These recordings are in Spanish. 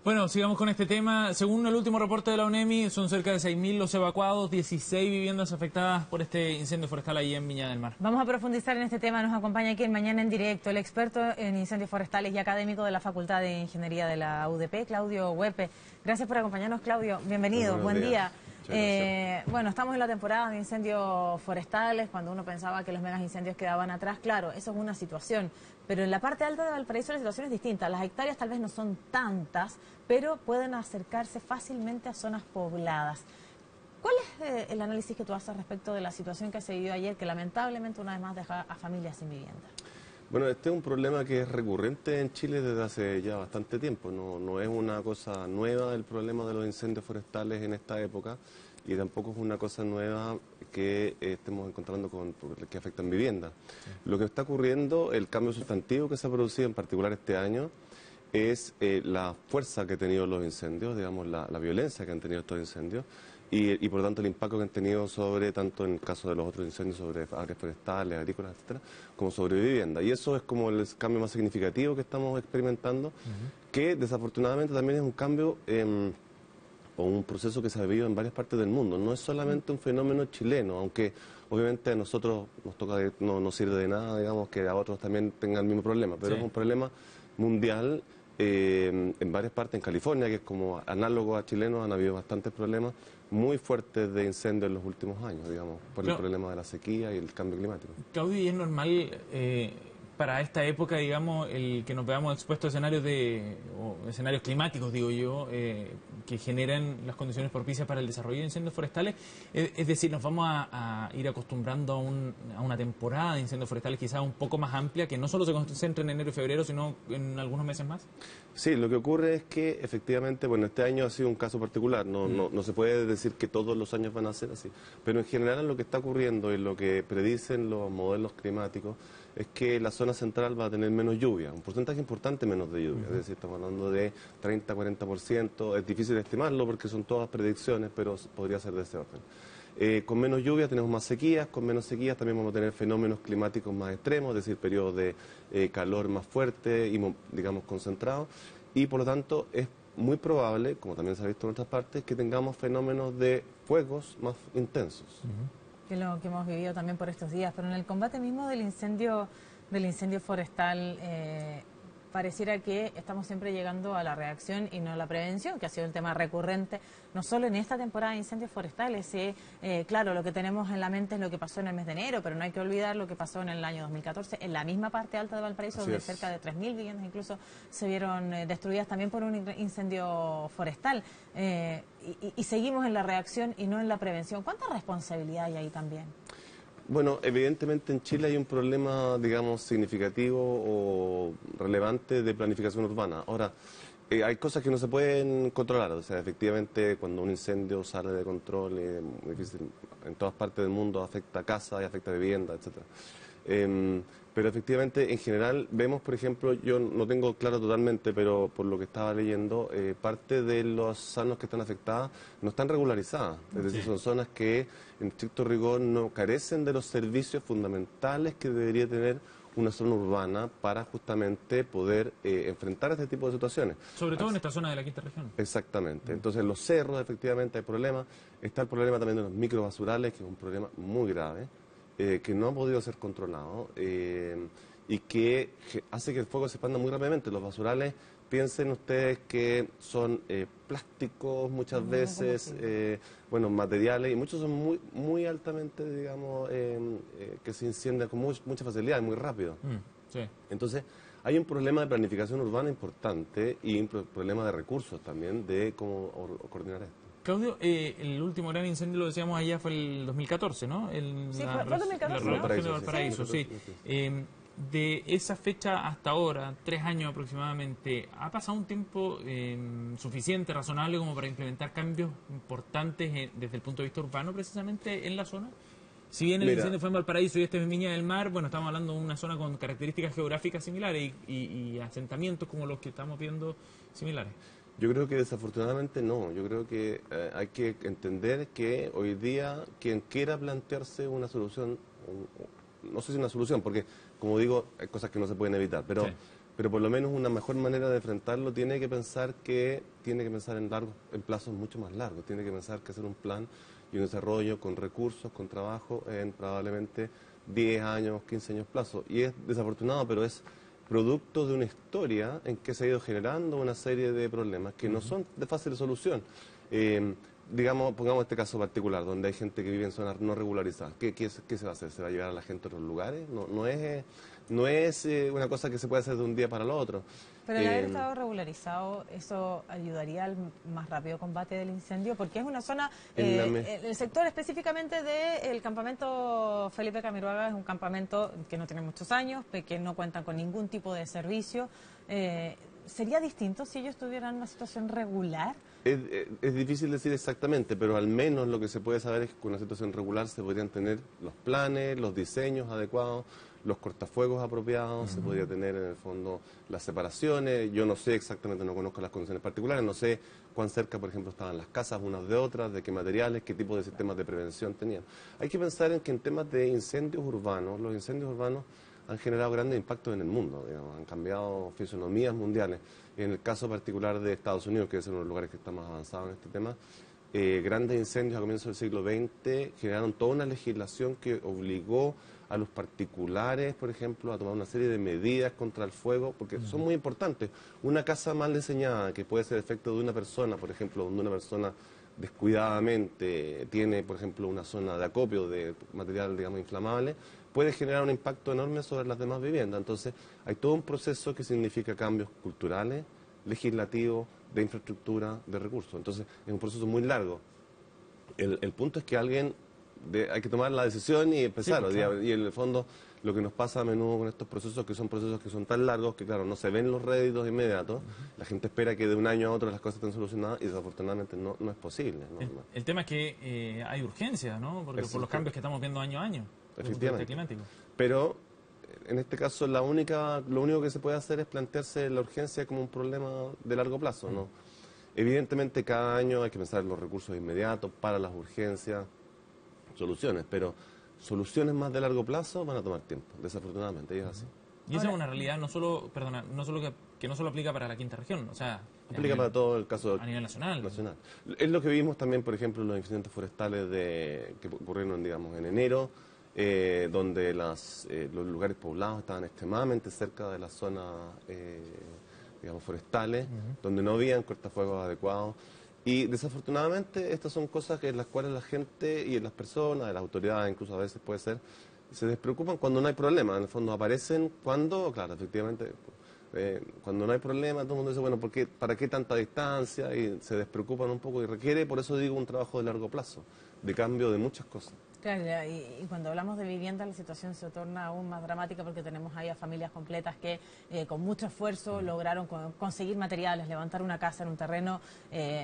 Bueno, sigamos con este tema. Según el último reporte de la UNEMI, son cerca de 6.000 los evacuados, 16 viviendas afectadas por este incendio forestal ahí en Viña del Mar. Vamos a profundizar en este tema. Nos acompaña aquí en Mañana en Directo el experto en incendios forestales y académico de la Facultad de Ingeniería de la UDP, Claudio Huepe. Gracias por acompañarnos, Claudio. Bienvenido, buen día. Bueno, estamos en la temporada de incendios forestales, cuando uno pensaba que los megas incendios quedaban atrás. Claro, eso es una situación, pero en la parte alta de Valparaíso la situación es distinta. Las hectáreas tal vez no son tantas, pero pueden acercarse fácilmente a zonas pobladas. ¿Cuál es el análisis que tú haces respecto de la situación que se vivió ayer, que lamentablemente una vez más deja a familias sin vivienda? Bueno, este es un problema que es recurrente en Chile desde hace ya bastante tiempo. No es una cosa nueva el problema de los incendios forestales en esta época y tampoco es una cosa nueva que estemos encontrando que afectan viviendas. Lo que está ocurriendo, el cambio sustantivo que se ha producido en particular este año, es la fuerza que han tenido los incendios, digamos, la violencia que han tenido estos incendios y por lo tanto el impacto que han tenido sobre, tanto en el caso de los otros incendios, sobre áreas forestales, agrícolas, etcétera, como sobre vivienda. Y eso es como el cambio más significativo que estamos experimentando, que desafortunadamente también es un cambio o un proceso que se ha vivido en varias partes del mundo. No es solamente un fenómeno chileno, aunque obviamente a nosotros nos toca, no sirve de nada, digamos, que a otros también tengan el mismo problema, pero es un problema mundial. En varias partes, en California, que es como análogo a chilenos, han habido bastantes problemas muy fuertes de incendios en los últimos años, digamos, por el problema de la sequía y el cambio climático. Claudio, ¿y es normal para esta época, digamos, el que nos veamos expuestos a escenarios escenarios climáticos, digo yo, que generen las condiciones propicias para el desarrollo de incendios forestales? Es decir, ¿nos vamos a ir acostumbrando a una temporada de incendios forestales quizás un poco más amplia, que no solo se concentre en enero y febrero, sino en algunos meses más? Sí, lo que ocurre es que efectivamente, bueno, este año ha sido un caso particular, no se puede decir que todos los años van a ser así, pero en general lo que está ocurriendo y lo que predicen los modelos climáticos es que la zona central va a tener menos lluvia, un porcentaje importante menos de lluvia, es decir, estamos hablando de 30-40%, es difícil estimarlo porque son todas predicciones, pero podría ser de ese orden. Con menos lluvia tenemos más sequías, con menos sequías también vamos a tener fenómenos climáticos más extremos, es decir, periodos de calor más fuerte y, digamos, concentrados, y por lo tanto es muy probable, como también se ha visto en otras partes, que tengamos fenómenos de fuegos más intensos. Que es lo que hemos vivido también por estos días, pero en el combate mismo del incendio forestal, pareciera que estamos siempre llegando a la reacción y no a la prevención, que ha sido el tema recurrente, no solo en esta temporada de incendios forestales. Claro, lo que tenemos en la mente es lo que pasó en el mes de enero, pero no hay que olvidar lo que pasó en el año 2014, en la misma parte alta de Valparaíso, donde cerca de 3.000 viviendas incluso se vieron destruidas también por un incendio forestal. Y seguimos en la reacción y no en la prevención. ¿Cuánta responsabilidad hay ahí también? Bueno, evidentemente en Chile hay un problema, digamos, significativo o relevante de planificación urbana. Ahora, hay cosas que no se pueden controlar, o sea, efectivamente cuando un incendio sale de control, difícil, en todas partes del mundo afecta casas y afecta viviendas, etcétera. Pero efectivamente, en general, vemos, por ejemplo, yo no tengo claro totalmente, pero por lo que estaba leyendo, parte de las zonas que están afectadas no están regularizadas. Es decir, son zonas que, en estricto rigor, no carecen de los servicios fundamentales que debería tener una zona urbana para justamente poder enfrentar este tipo de situaciones. Sobre todo en esta zona de la quinta región. Exactamente. Entonces, en los cerros, efectivamente, hay problemas. Está el problema también de los microbasurales, que es un problema muy grave, que no ha podido ser controlado y que hace que el fuego se expanda muy rápidamente. Los basurales, piensen ustedes que son plásticos muchas veces, bueno, materiales, y muchos son muy altamente, digamos, que se incendian con mucha facilidad, muy rápido. Entonces, hay un problema de planificación urbana importante y un problema de recursos también, de cómo coordinar esto. Claudio, el último gran incendio, lo decíamos allá, fue el 2014, ¿no? Sí, fue 2014. La región de Valparaíso, sí. De esa fecha hasta ahora, 3 años aproximadamente, ¿ha pasado un tiempo suficiente, razonable, como para implementar cambios importantes desde el punto de vista urbano, precisamente, en la zona? Si bien el incendio fue en Valparaíso y este es en Viña del Mar, bueno, estamos hablando de una zona con características geográficas similares y asentamientos como los que estamos viendo similares. Yo creo que desafortunadamente no. Yo creo que hay que entender que hoy día quien quiera plantearse una solución, no sé si una solución, porque como digo, hay cosas que no se pueden evitar, pero pero por lo menos una mejor manera de enfrentarlo tiene que pensar en plazos mucho más largos, tiene que pensar que hacer un plan y un desarrollo con recursos, con trabajo en probablemente 10 años, 15 años plazo. Y es desafortunado, pero es producto de una historia en que se ha ido generando una serie de problemas que no son de fácil solución. Digamos, pongamos este caso particular, donde hay gente que vive en zonas no regularizadas. ¿Qué se va a hacer? ¿Se va a llevar a la gente a otros lugares? No es una cosa que se puede hacer de un día para el otro. Pero el haber estado regularizado, ¿eso ayudaría al más rápido combate del incendio? Porque es una zona, el sector específicamente del campamento Felipe Camiroaga es un campamento que no tiene muchos años, que no cuentan con ningún tipo de servicio. ¿Sería distinto si ellos tuvieran una situación regular? Es difícil decir exactamente, pero al menos lo que se puede saber es que con una situación regular se podrían tener los planes, los diseños adecuados, los cortafuegos apropiados, se podría tener en el fondo las separaciones. Yo no sé exactamente, no conozco las condiciones particulares, no sé cuán cerca, por ejemplo, estaban las casas unas de otras, de qué materiales, qué tipo de sistemas de prevención tenían. Hay que pensar en que en temas de incendios urbanos, los incendios urbanos han generado grandes impactos en el mundo, digamos, han cambiado fisonomías mundiales. En el caso particular de Estados Unidos, que es uno de los lugares que está más avanzado en este tema, grandes incendios a comienzos del siglo XX generaron toda una legislación que obligó a los particulares, por ejemplo, a tomar una serie de medidas contra el fuego, porque son muy importantes. Una casa mal diseñada, que puede ser efecto de una persona, por ejemplo, donde una persona descuidadamente tiene, por ejemplo, una zona de acopio de material, digamos, inflamable, puede generar un impacto enorme sobre las demás viviendas. Entonces, hay todo un proceso que significa cambios culturales, legislativos, de infraestructura, de recursos. Entonces, es un proceso muy largo. El punto es que hay que tomar la decisión y empezar. Sí, claro. Y en el fondo, lo que nos pasa a menudo con estos procesos que son tan largos que, claro, no se ven los réditos inmediatos. La gente espera que de un año a otro las cosas estén solucionadas y desafortunadamente no es posible. El tema es que hay urgencia, ¿no? Porque por los cambios que estamos viendo año a año. Efectivamente. Pero en este caso lo único que se puede hacer es plantearse la urgencia como un problema de largo plazo, ¿no? Evidentemente cada año hay que pensar en los recursos inmediatos para las urgencias, soluciones, pero soluciones más de largo plazo van a tomar tiempo, desafortunadamente, y es así. Y esa es una realidad no solo que no solo aplica para la quinta región, o sea, aplica para todo el caso a nivel nacional. Es lo que vimos también, por ejemplo, en los incidentes forestales que ocurrieron, digamos, en enero, donde los lugares poblados estaban extremadamente cerca de las zonas, digamos, forestales, donde no habían cortafuegos adecuados. Y desafortunadamente estas son cosas en las cuales la gente y las personas, las autoridades incluso a veces puede ser, se despreocupan cuando no hay problema. En el fondo aparecen cuando, claro, efectivamente, cuando no hay problema, todo el mundo dice, bueno, ¿para qué tanta distancia? Y se despreocupan un poco y requiere, por eso digo, un trabajo de largo plazo, de cambio de muchas cosas. Claro, y cuando hablamos de vivienda la situación se torna aún más dramática porque tenemos ahí a familias completas que con mucho esfuerzo lograron conseguir materiales, levantar una casa en un terreno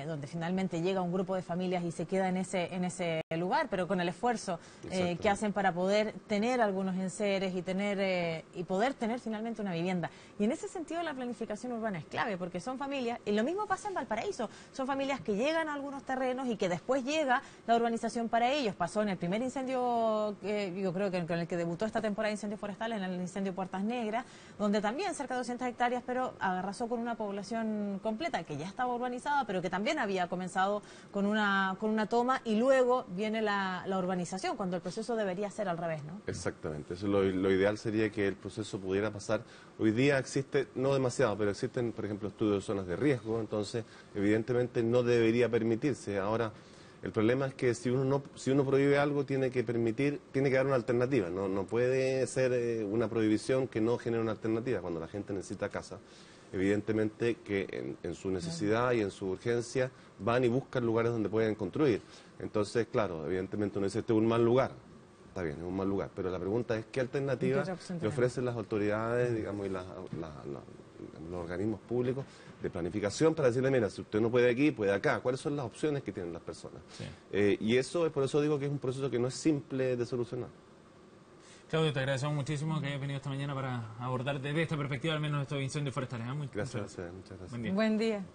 donde finalmente llega un grupo de familias y se queda en ese lugar, pero con el esfuerzo que hacen para poder tener algunos enseres y poder tener finalmente una vivienda. Y en ese sentido la planificación urbana es clave porque son familias, y lo mismo pasa en Valparaíso, son familias que llegan a algunos terrenos y que después llega la urbanización para ellos. Pasó en el primer incendio, yo creo que con el que debutó esta temporada de incendios forestales, en el incendio Puertas Negras, donde también cerca de 200 hectáreas, pero arrasó con una población completa que ya estaba urbanizada, pero que también había comenzado con una toma y luego viene la urbanización, cuando el proceso debería ser al revés, ¿no? Exactamente, eso lo ideal sería que el proceso pudiera pasar. Hoy día existe, no demasiado, pero existen, por ejemplo, estudios de zonas de riesgo, entonces evidentemente no debería permitirse. Ahora, el problema es que si uno prohíbe algo, tiene que dar una alternativa. No puede ser una prohibición que no genere una alternativa. Cuando la gente necesita casa, evidentemente que en su necesidad y en su urgencia van y buscan lugares donde pueden construir. Entonces, claro, evidentemente uno dice, este es un mal lugar. Está bien, es un mal lugar. Pero la pregunta es, ¿qué alternativa le ofrecen las autoridades, digamos, y los organismos públicos de planificación para decirle, mira, si usted no puede aquí, puede acá? ¿Cuáles son las opciones que tienen las personas? Sí. Y eso es por eso digo que es un proceso que no es simple de solucionar. Claudio, te agradecemos muchísimo que hayas venido esta mañana para abordar desde esta perspectiva al menos estos incendios forestales. Gracias, muchas gracias. Buen día.